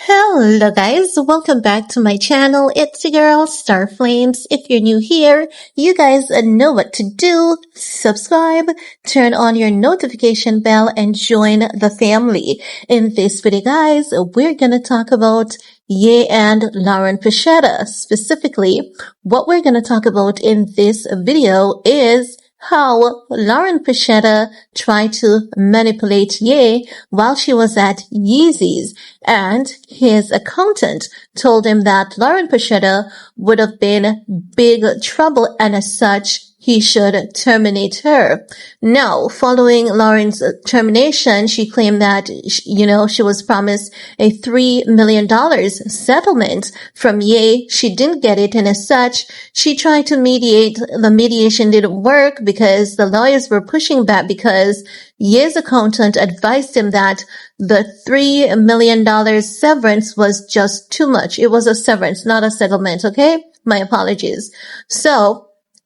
Hello guys, welcome back to my channel. It's your girl Starflames. If you're new here, you guys know what to do. Subscribe, turn on your notification bell, and join the family. In this video guys, we're gonna talk about Ye and Lauren Pichetta. Specifically, what we're gonna talk about in this video is how Lauren Pichetta tried to manipulate Ye while she was at Yeezy's, and his accountant told him that Lauren Pichetta would have been big trouble, and as such, he should terminate her. Now, following Lauren's termination, she claimed that, she was promised a $3 million settlement from Ye. She didn't get it, and as such, she tried to mediate. The mediation didn't work because the lawyers were pushing back because Ye's accountant advised him that the $3 million severance was just too much. It was a severance, not a settlement, okay? My apologies. So,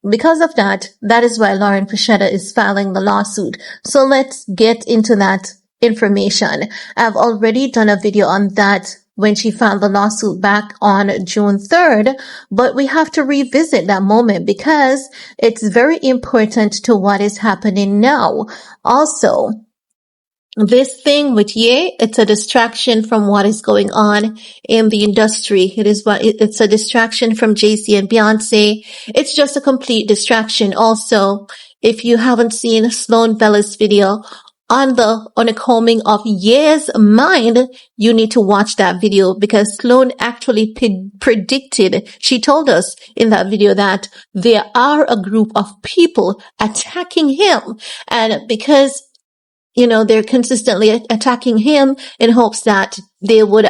because of that, that is why Lauren Pichetta is filing the lawsuit. So let's get into that information. I've already done a video on that when she filed the lawsuit back on June 3rd, but we have to revisit that moment because it's very important to what is happening now. Also, this thing with Ye, it's a distraction from what is going on in the industry. It's a distraction from Jay-Z and Beyonce. It's just a complete distraction. Also, if you haven't seen Sloan Bella's video on the combing of Ye's mind, you need to watch that video because Sloan actually predicted, she told us in that video that there are a group of people attacking him, and because they're consistently attacking him in hopes that they would,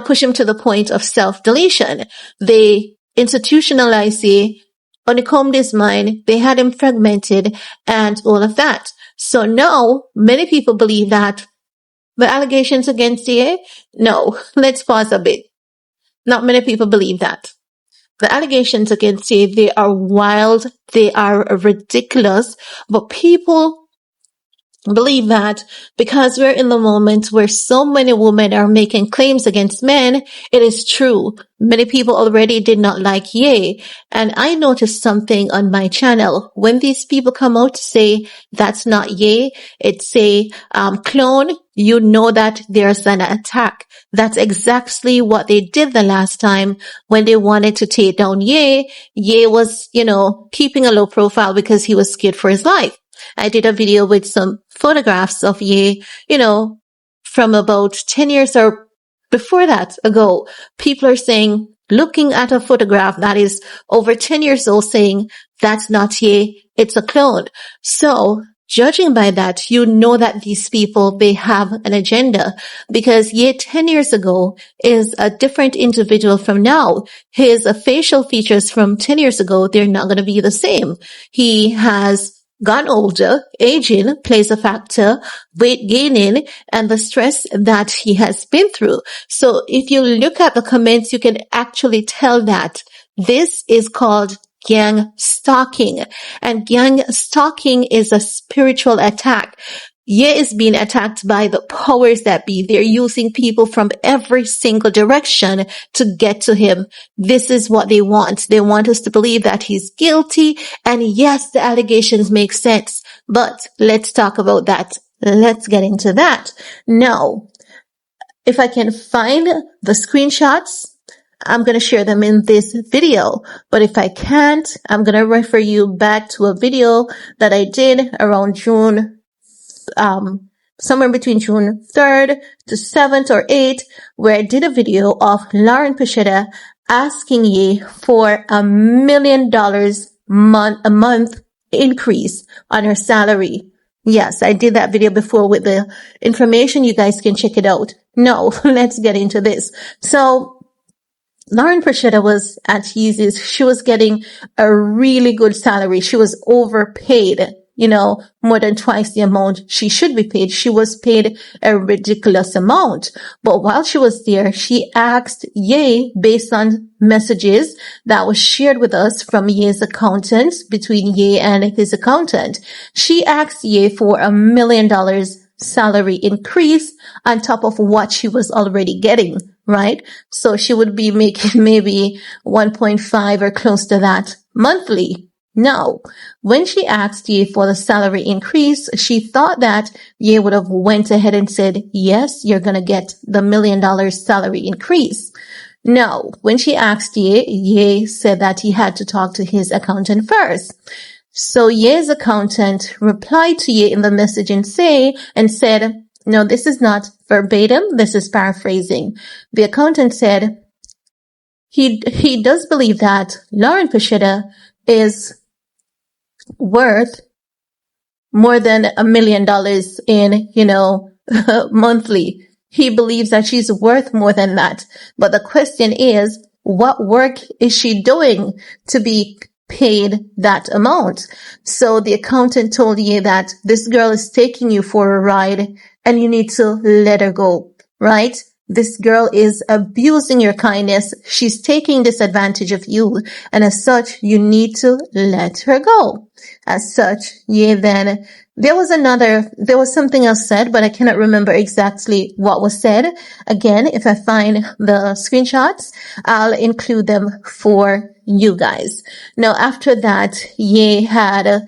push him to the point of self-deletion. They institutionalized Ye, honeycombed his mind, they had him fragmented, and all of that. So now, many people believe that the allegations against Ye, no, let's pause a bit. Not many people believe that. The allegations against Ye, they are wild, they are ridiculous, but people believe that because we're in the moment where so many women are making claims against men, it is true. Many people already did not like Ye. And I noticed something on my channel. When these people come out to say that's not Ye, it's a clone, you know that there's an attack. That's exactly what they did the last time when they wanted to take down Ye. Ye was, keeping a low profile because he was scared for his life. I did a video with some photographs of Ye, from about 10 years or before that ago. People are saying, looking at a photograph that is over 10 years old, saying, that's not Ye, it's a clone. So, judging by that, you know that these people, they have an agenda because Ye 10 years ago is a different individual from now. His facial features from 10 years ago, they're not going to be the same. He has gone older, aging plays a factor, weight gaining, and the stress that he has been through. So if you look at the comments, you can actually tell that this is called gang stalking. And gang stalking is a spiritual attack. Ye is being attacked by the powers that be. They're using people from every single direction to get to him. This is what they want. They want us to believe that he's guilty. And yes, the allegations make sense. But let's talk about that. Let's get into that. Now, if I can find the screenshots, I'm going to share them in this video. But if I can't, I'm going to refer you back to a video that I did around somewhere between June 3rd to 7th or 8th, where I did a video of Lauren Pichetta asking Ye for $1 million a month increase on her salary. Yes, I did that video before with the information. You guys can check it out. No, let's get into this. So, Lauren Pichetta was at Yeezy's. She was getting a really good salary. She was overpaid. More than twice the amount she should be paid. She was paid a ridiculous amount. But while she was there, she asked Ye, based on messages that was shared with us from Ye's accountant, between Ye and his accountant, she asked Ye for $1 million salary increase on top of what she was already getting, right? So she would be making maybe 1.5 or close to that monthly. No, when she asked Ye for the salary increase, she thought that Ye would have went ahead and said, yes, you're going to get the $1 million salary increase. No, when she asked Ye said that he had to talk to his accountant first. So Ye's accountant replied to Ye in the message and said, no, this is not verbatim. This is paraphrasing. The accountant said he does believe that Lauren Pichetta is worth more than $1 million in, monthly. He believes that she's worth more than that. But the question is, what work is she doing to be paid that amount? So the accountant told you that this girl is taking you for a ride and you need to let her go, right? This girl is abusing your kindness. She's taking disadvantage of you. And as such, you need to let her go. As such, then there was something else said, but I cannot remember exactly what was said. Again, if I find the screenshots, I'll include them for you guys. Now, after that, Ye had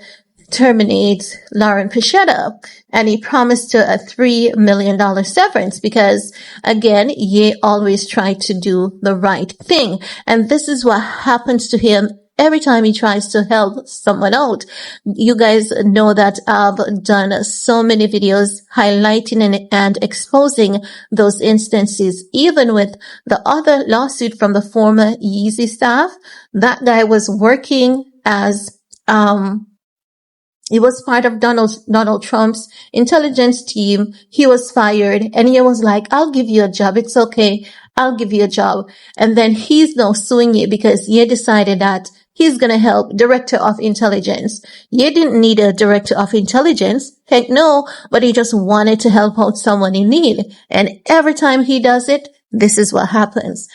terminate Lauren Pichetta, and he promised her a $3 million severance because, again, Ye always tried to do the right thing. And this is what happens to him every time he tries to help someone out. You guys know that I've done so many videos highlighting and exposing those instances. Even with the other lawsuit from the former Yeezy staff, that guy was working as, he was part of Donald Trump's intelligence team. He was fired and he was like, I'll give you a job. It's okay. I'll give you a job. And then he's now suing you because he decided that he's going to help director of intelligence. You didn't need a director of intelligence. Heck no, but he just wanted to help out someone in need. And every time he does it, this is what happens.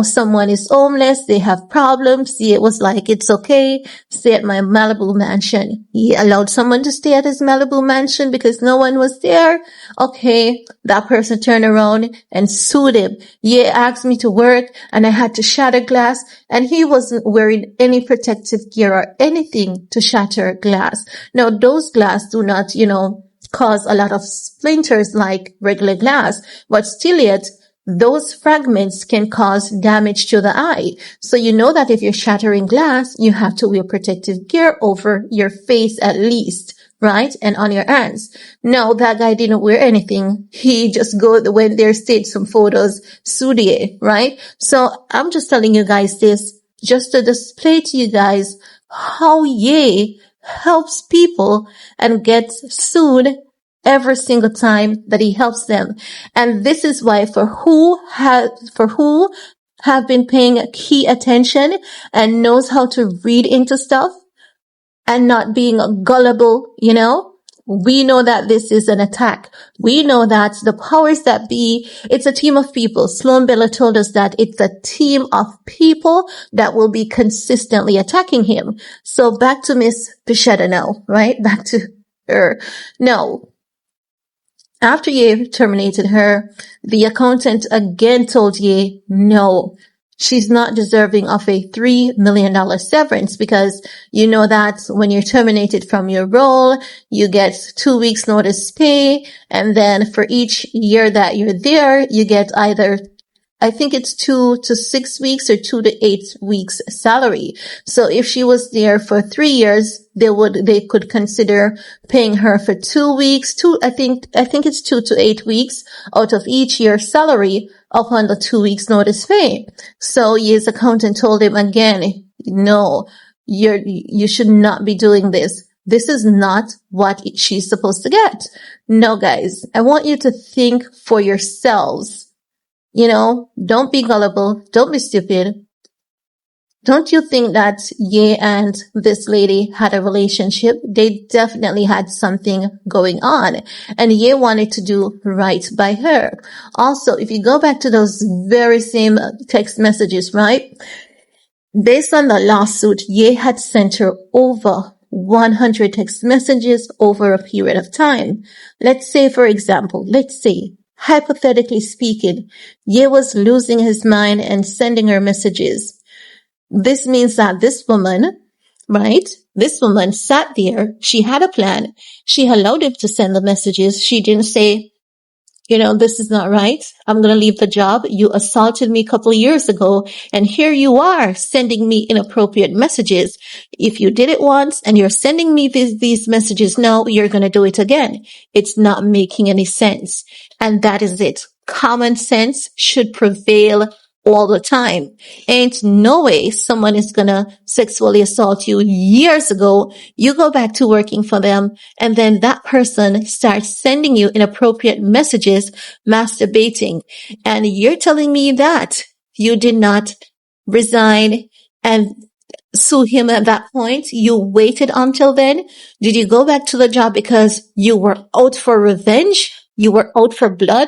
Someone is homeless. They have problems. It was like, it's okay. Stay at my Malibu mansion. He allowed someone to stay at his Malibu mansion because no one was there. Okay. That person turned around and sued him. He asked me to work and I had to shatter glass and he wasn't wearing any protective gear or anything to shatter glass. Now, those glass do not, cause a lot of splinters like regular glass, but still yet, those fragments can cause damage to the eye. So you know that if you're shattering glass, you have to wear protective gear over your face at least, right? And on your hands. No, that guy didn't wear anything. He just went there, stayed some photos, Sudie, right? So I'm just telling you guys this just to display to you guys how Ye helps people and gets sued every single time that he helps them. And this is why for who have been paying key attention and knows how to read into stuff and not being gullible, we know that this is an attack. We know that the powers that be, it's a team of people. Sloan Bella told us that it's a team of people that will be consistently attacking him. So back to Miss Pichetta now, right? Back to her. No. After Ye terminated her, the accountant again told Ye, no, she's not deserving of a $3 million severance because you know that when you're terminated from your role, you get 2 weeks notice pay. And then for each year that you're there, you get either I think it's 2 to 6 weeks or 2 to 8 weeks salary. So if she was there for 3 years, they could consider paying her for 2 weeks, I think it's 2 to 8 weeks out of each year's salary upon the 2 weeks notice pay. So his accountant told him again, no, you should not be doing this. This is not what she's supposed to get. No, guys, I want you to think for yourselves. Don't be gullible. Don't be stupid. Don't you think that Ye and this lady had a relationship? They definitely had something going on. And Ye wanted to do right by her. Also, if you go back to those very same text messages, right? Based on the lawsuit, Ye had sent her over 100 text messages over a period of time. Let's say, for example, hypothetically speaking, Ye was losing his mind and sending her messages. This means that this woman, right? This woman sat there. She had a plan. She allowed him to send the messages. She didn't say, this is not right. I'm going to leave the job. You assaulted me a couple of years ago, and here you are sending me inappropriate messages. If you did it once and you're sending me these messages now, you're going to do it again. It's not making any sense. And that is it. Common sense should prevail all the time. Ain't no way someone is gonna sexually assault you years ago. You go back to working for them, and then that person starts sending you inappropriate messages, masturbating. And you're telling me that you did not resign and sue him at that point? You waited until then? Did you go back to the job because you were out for revenge? You were out for blood?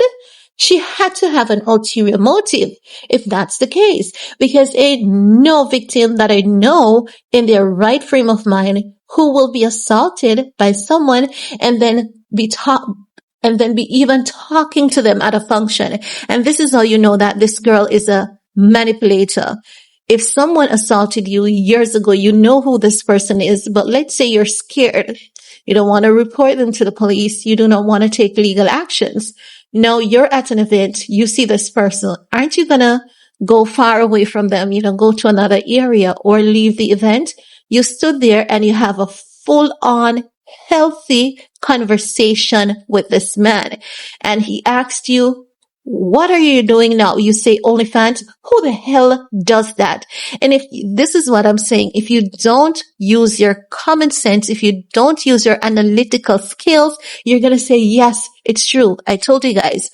She had to have an ulterior motive if that's the case, because ain't no victim that I know in their right frame of mind who will be assaulted by someone and then be even talking to them at a function. And this is how you know that this girl is a manipulator. If someone assaulted you years ago, you know who this person is, but let's say you're scared. You don't want to report them to the police. You do not want to take legal actions. No, you're at an event. You see this person. Aren't you going to go far away from them? Go to another area or leave the event? You stood there and you have a full-on healthy conversation with this man. And he asked you, what are you doing now? You say OnlyFans. Who the hell does that? And this is what I'm saying, if you don't use your common sense, if you don't use your analytical skills, you're going to say, yes, it's true. I told you guys,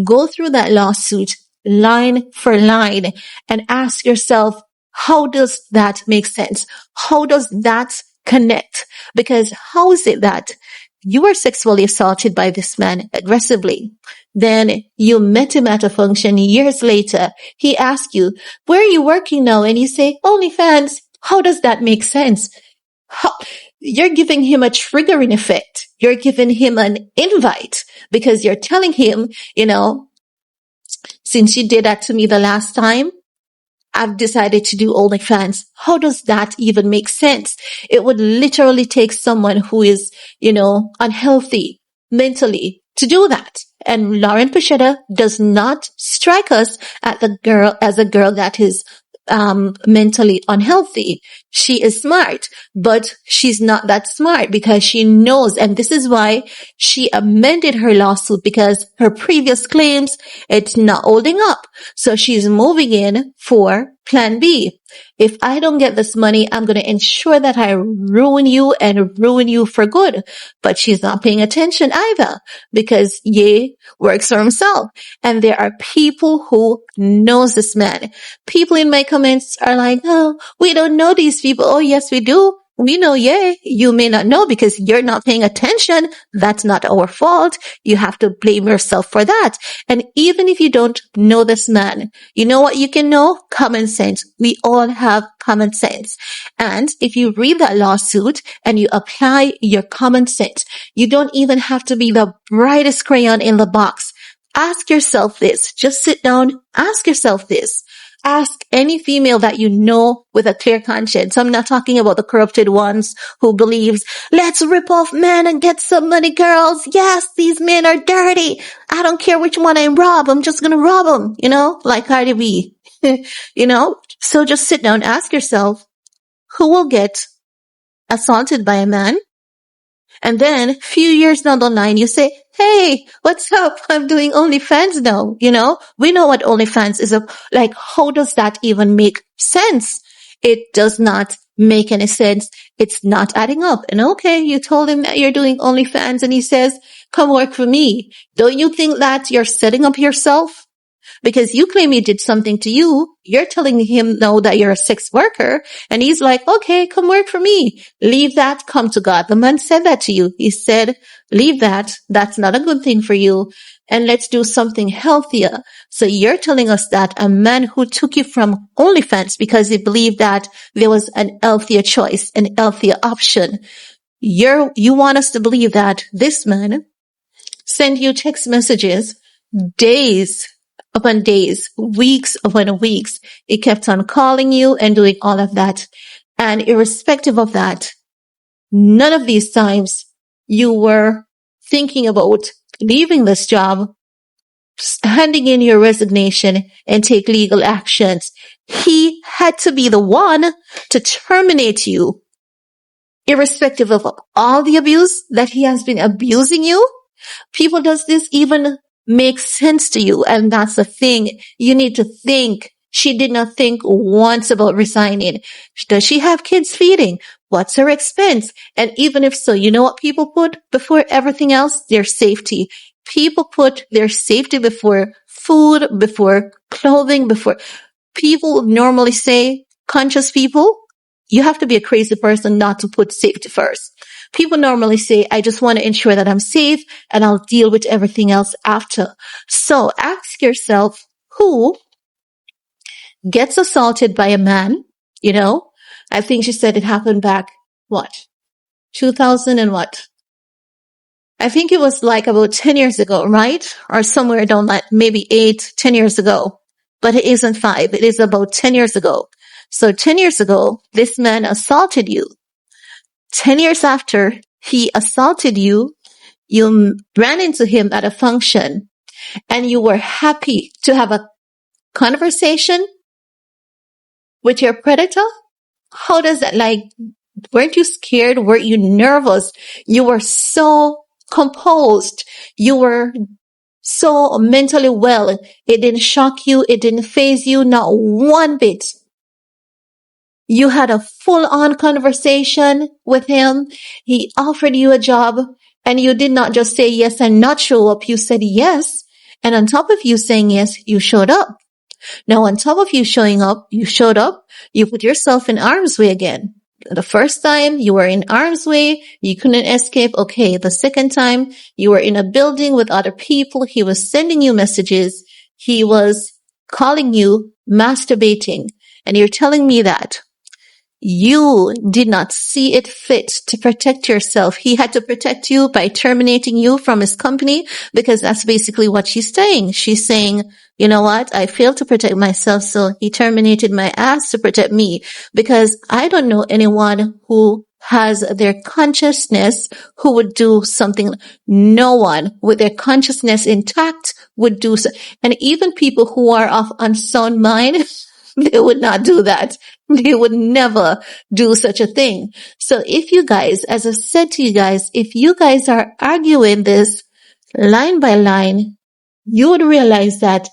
go through that lawsuit line for line and ask yourself, how does that make sense? How does that connect? Because how is it that you were sexually assaulted by this man aggressively? Then you met him at a function years later. He asked you, where are you working now? And you say, OnlyFans. How does that make sense? You're giving him a triggering effect. You're giving him an invite because you're telling him, since you did that to me the last time, I've decided to do OnlyFans. How does that even make sense? It would literally take someone who is, unhealthy mentally to do that. And Lauren Pichetta does not strike us as a girl that is mentally unhealthy. She is smart, but she's not that smart because she knows, and this is why she amended her lawsuit, because her previous claims, it's not holding up. So she's moving in for plan B. If I don't get this money, I'm going to ensure that I ruin you and ruin you for good. But she's not paying attention either because Ye works for himself. And there are people who knows this man. People in my comments are like, oh, we don't know these people. Oh, yes, we do. We know, Ye. You may not know because you're not paying attention. That's not our fault. You have to blame yourself for that. And even if you don't know this man, you know what you can know? Common sense. We all have common sense. And if you read that lawsuit and you apply your common sense, you don't even have to be the brightest crayon in the box. Ask yourself this. Just sit down. Ask yourself this. Ask any female that you know with a clear conscience. I'm not talking about the corrupted ones who believes, let's rip off men and get some money, girls. Yes, these men are dirty. I don't care which one I rob. I'm just going to rob them, like Cardi B, So just sit down, ask yourself, who will get assaulted by a man? And then a few years down the line, you say, hey, what's up? I'm doing OnlyFans now. We know what OnlyFans is. Like, how does that even make sense? It does not make any sense. It's not adding up. And okay, you told him that you're doing OnlyFans and he says, come work for me. Don't you think that you're setting up yourself? because you claim he did something to you. You're telling him no, that you're a sex worker. And he's like, okay, come work for me. Leave that, come to God. The man said that to you. He said, leave that. That's not a good thing for you. And let's do something healthier. So you're telling us that a man who took you from OnlyFans because he believed that there was an healthier choice, an healthier option. You want us to believe that this man sent you text messages days upon days, weeks upon weeks. He kept on calling you and doing all of that. And irrespective of that, none of these times you were thinking about leaving this job, handing in your resignation, and take legal actions. He had to be the one to terminate you, irrespective of all the abuse that he has been abusing you. People, does this even make sense to you? And that's the thing. You need to think. She did not think once about resigning. Does she have kids feeding? What's her expense? And even if so, you know what people put before everything else? Their safety. People put their safety before food, before clothing, before people normally say, conscious people, you have to be a crazy person not to put safety first. People normally say, I just want to ensure that I'm safe and I'll deal with everything else after. So ask yourself, who gets assaulted by a man? You know, I think she said it happened back, 2000 and what? I think it was like about 10 years ago, right? Or somewhere down that, maybe 10 years ago. But it isn't 5. It is about 10 years ago. So 10 years ago, this man assaulted you. 10 years after he assaulted you, you ran into him at a function and you were happy to have a conversation with your predator. How does that, like, weren't you scared? Weren't you nervous? You were so composed. You were so mentally well. It didn't shock you. It didn't faze you, not one bit. You had a full-on conversation with him. He offered you a job and you did not just say yes and not show up. You said yes. And on top of you saying yes, you showed up. Now, on top of you showing up, you showed up, you put yourself in harm's way again. The first time you were in harm's way, you couldn't escape. Okay. The second time you were in a building with other people. He was sending you messages. He was calling you masturbating. And you're telling me that you did not see it fit to protect yourself. He had to protect you by terminating you from his company, because that's basically what she's saying. She's saying, you know what? I failed to protect myself, so he terminated my ass to protect me, because I don't know anyone who has their consciousness who would do something. No one with their consciousness intact would do so. And even people who are of unsound mind, they would not do that. They would never do such a thing. So if you guys, as I said to you guys, if you guys are arguing this line by line, you would realize that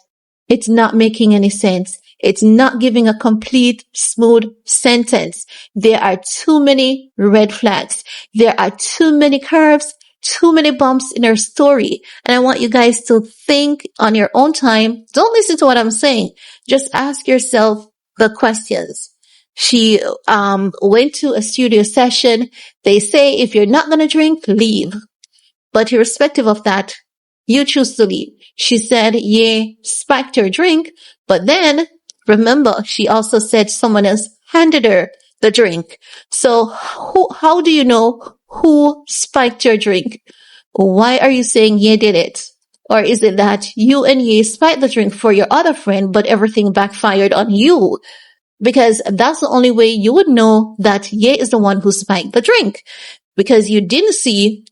it's not making any sense. It's not giving a complete, smooth sentence. There are too many red flags. There are too many curves, too many bumps in her story. And I want you guys to think on your own time. Don't listen to what I'm saying. Just ask yourself the questions. She went to a studio session. They say, if you're not going to drink, leave. But irrespective of that, you choose to leave. She said, yeah, spiked her drink. But then, remember, she also said someone else handed her the drink. So how do you know who spiked your drink? Why are you saying Ye did it? Or is it that you and Ye spiked the drink for your other friend, but everything backfired on you? Because that's the only way you would know that Ye is the one who spiked the drink. Because you didn't see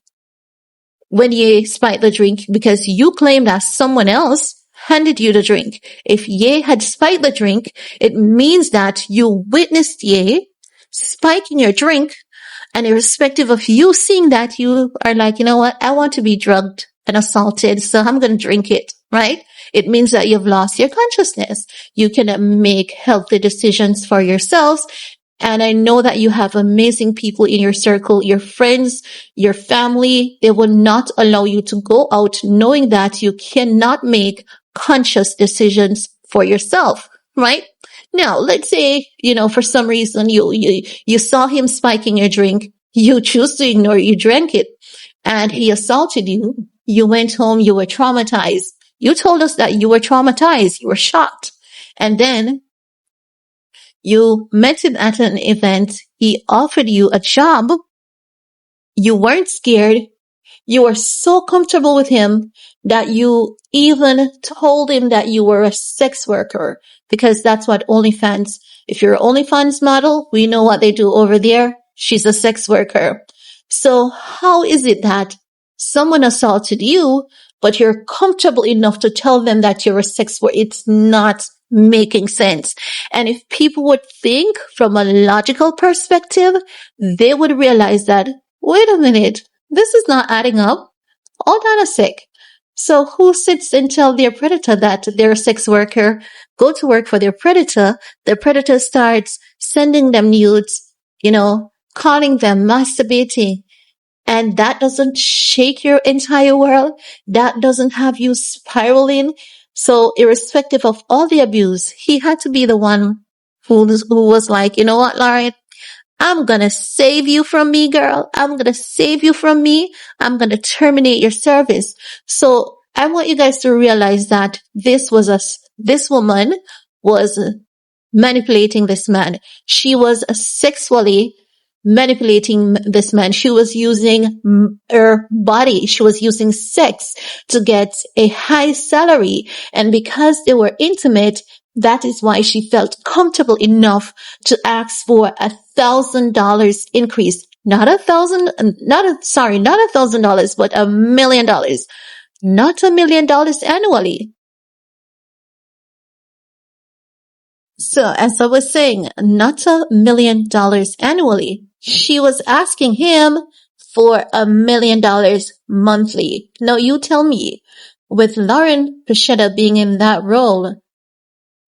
when Ye spiked the drink, because you claimed that someone else handed you the drink. If Ye had spiked the drink, it means that you witnessed Ye spiking your drink, and irrespective of you seeing that, you are like, you know what, I want to be drugged and assaulted, so I'm going to drink it, right? It means that you've lost your consciousness. You cannot make healthy decisions for yourselves. And I know that you have amazing people in your circle, your friends, your family. They will not allow you to go out knowing that you cannot make conscious decisions for yourself, right? Now, let's say, for some reason you saw him spiking your drink. You choose to ignore it, you drank it, and he assaulted you. You went home, you were traumatized. You told us that you were traumatized, you were shocked. And then you met him at an event. He offered you a job. You weren't scared. You were so comfortable with him that you even told him that you were a sex worker, because that's what OnlyFans, if you're an OnlyFans model, we know what they do over there. She's a sex worker. So how is it that someone assaulted you, but you're comfortable enough to tell them that you're a sex worker? It's not making sense. And if people would think from a logical perspective, they would realize that, wait a minute, this is not adding up. Hold on a sec. So who sits and tell their predator that they're a sex worker, go to work for their predator? The predator starts sending them nudes, calling them masturbating. And that doesn't shake your entire world. That doesn't have you spiraling. So irrespective of all the abuse, he had to be the one who was like, you know what, Lauren? I'm going to save you from me, girl. I'm going to save you from me. I'm going to terminate your service. So I want you guys to realize that this woman was manipulating this man. She was sexually manipulating this man. She was using her body. She was using sex to get a high salary. And because they were intimate, that is why she felt comfortable enough to ask for $1,000 increase. Not $1,000, but $1 million. Not $1 million annually. So as I was saying, not $1 million annually. She was asking him for $1 million monthly. Now you tell me, with Lauren Pichetta being in that role,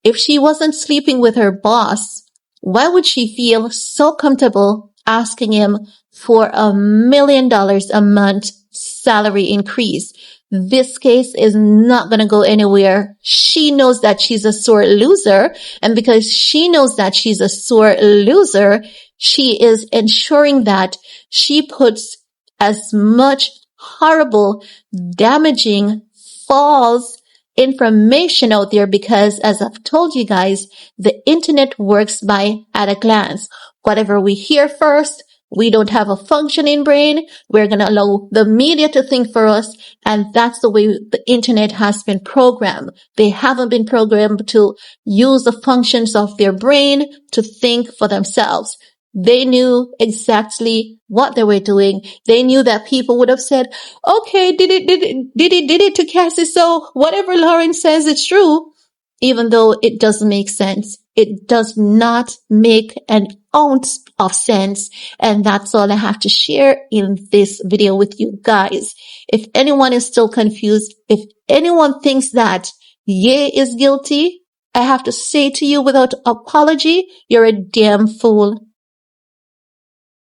if she wasn't sleeping with her boss, why would she feel so comfortable asking him for $1 million a month salary increase? This case is not going to go anywhere. She knows that she's a sore loser. And because she knows that she's a sore loser, she is ensuring that she puts as much horrible, damaging, false information out there, because as I've told you guys, the internet works by at a glance. Whatever we hear first, we don't have a functioning brain. We're going to allow the media to think for us. And that's the way the internet has been programmed. They haven't been programmed to use the functions of their brain to think for themselves. They knew exactly what they were doing. They knew that people would have said, okay, did it to Cassie. So whatever Lauren says, it's true, even though it doesn't make sense. It does not make an ounce of sense. And that's all I have to share in this video with you guys. If anyone is still confused, if anyone thinks that Ye is guilty, I have to say to you without apology, you're a damn fool.